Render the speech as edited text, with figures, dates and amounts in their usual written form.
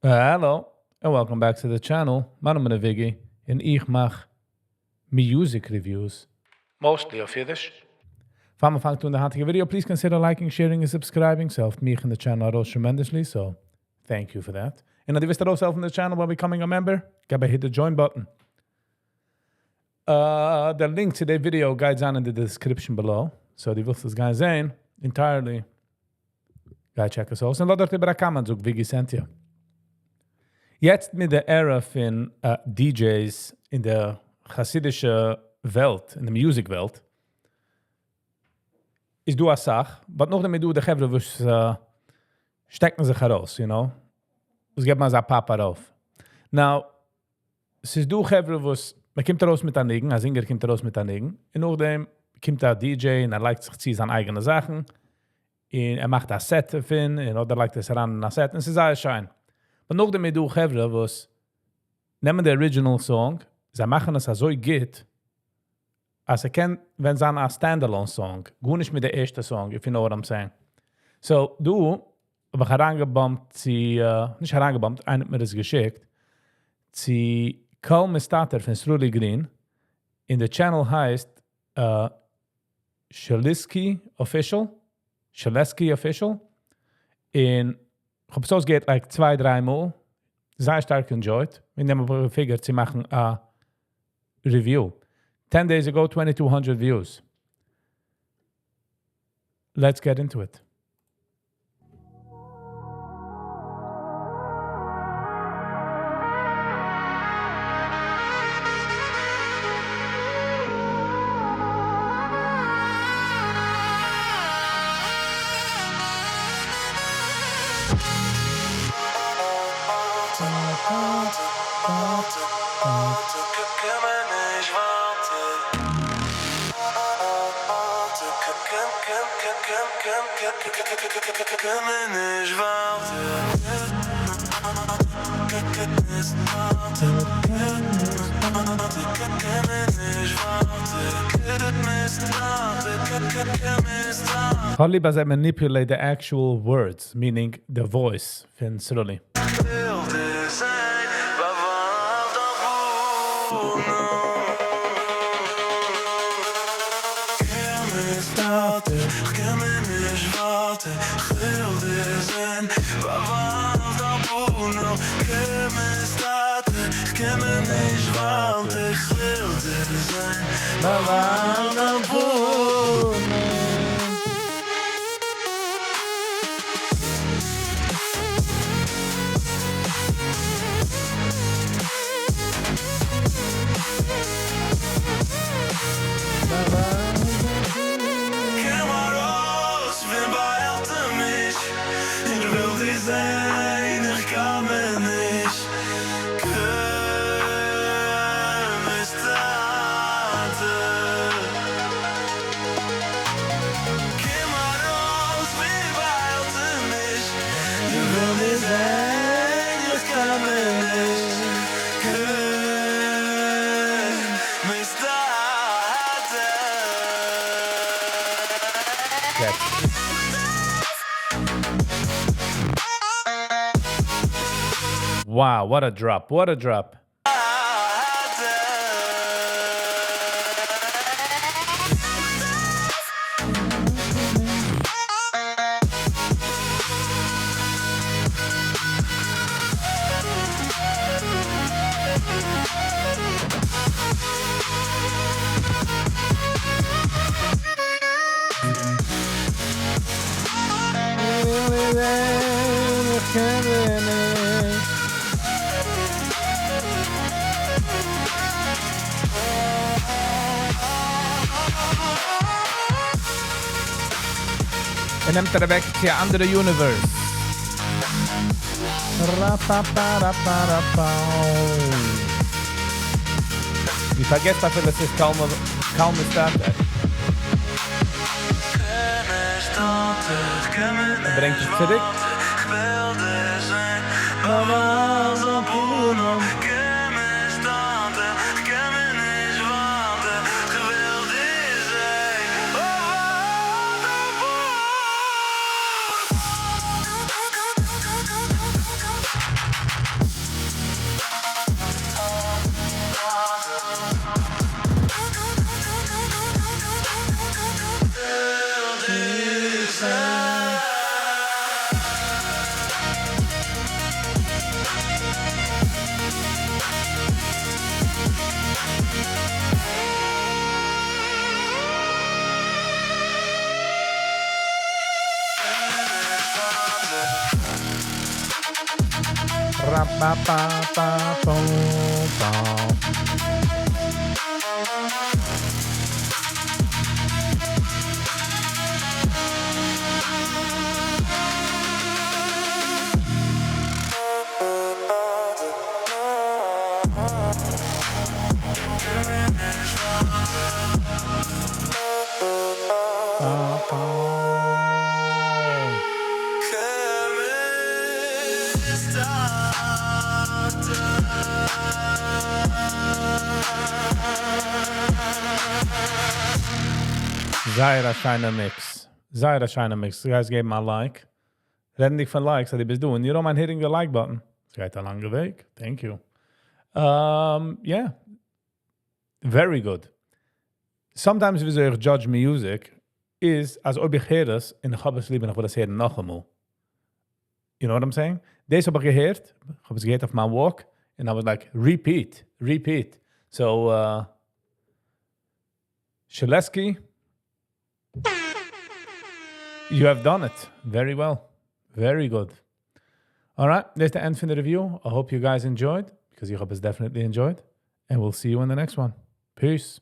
Hello and welcome back to the channel. My name is Viggy and ich mach music reviews, mostly of Yiddish. If I'm to the hunting video, please consider liking, sharing, and subscribing. So helped me and the channel out tremendously, so thank you for that. And if you wish yourself in the channel by becoming a member, gotta hit the join button. The link to the video guides on in the description below. So die willst das gar nicht sehen, entirely. Go check us out. Und lass dir bei der Kamera so Viggy sent you. Jetzt mit der Ära von DJs in der chassidischen Welt, in der Musikwelt, ist du eine Sache, aber noch damit du die Gevre, was stecken sich heraus, you know? Es gibt mal so ein Papa rauf. Now, es ist du Gevre, was man kommt raus mit einem Nigen, ein Singer kommt raus mit einem Nigen, und nachdem kommt der DJ und liked sich zu seine eigenen Sachen, und macht ein Set davon, und liked es ran ein Set, und es ist alles schein. Und noch damit du Gevre, was nehmen der Original Song, sie machen es so gut, als kennt, wenn es ein Standalone Song, gut nicht mit der ersten Song, if you know what I'm saying. So, du, hab ich herangebombt, nicht herangebombt, einer hat mir das geschickt, Mistater von Sruly Green, in der Channel heißt Sruly Official, in ich habe so, es geht like 2-3 Mal. Sehr stark enjoyed. Wir nehmen aber gefigert, sie machen a Review. 10 days ago, 2,200 views. Let's get into it. Holly does manipulate the actual words, meaning the voice from Sruly. Wow, what a drop, what a drop. En nimmt er weg zu einem anderen Universe. Die vergesst dafür, dass es kaum Mistater. Er bringt es zurück. ba, ba, ba, boom, boom. Zaira Shiner Mix. Zaira Shiner Mix. You guys gave him a like. Reden dich von likes, dat hij best doen. You don't mind hitting the like button. Het gaat een lange week. Thank you. Yeah. Very good. Sometimes we zeggen judge music is als ob ich heer das in de gabbes lieben nog wat heer nog eenmaal. You know what I'm saying? Deze heb ik geheerd. Ik heb het geheerd op mijn walk. And I was like, repeat. So, Shaleski, you have done it very well. Very good. All right, that's the end of the review. I hope you guys enjoyed, because you hope it's definitely enjoyed. And we'll see you in the next one. Peace.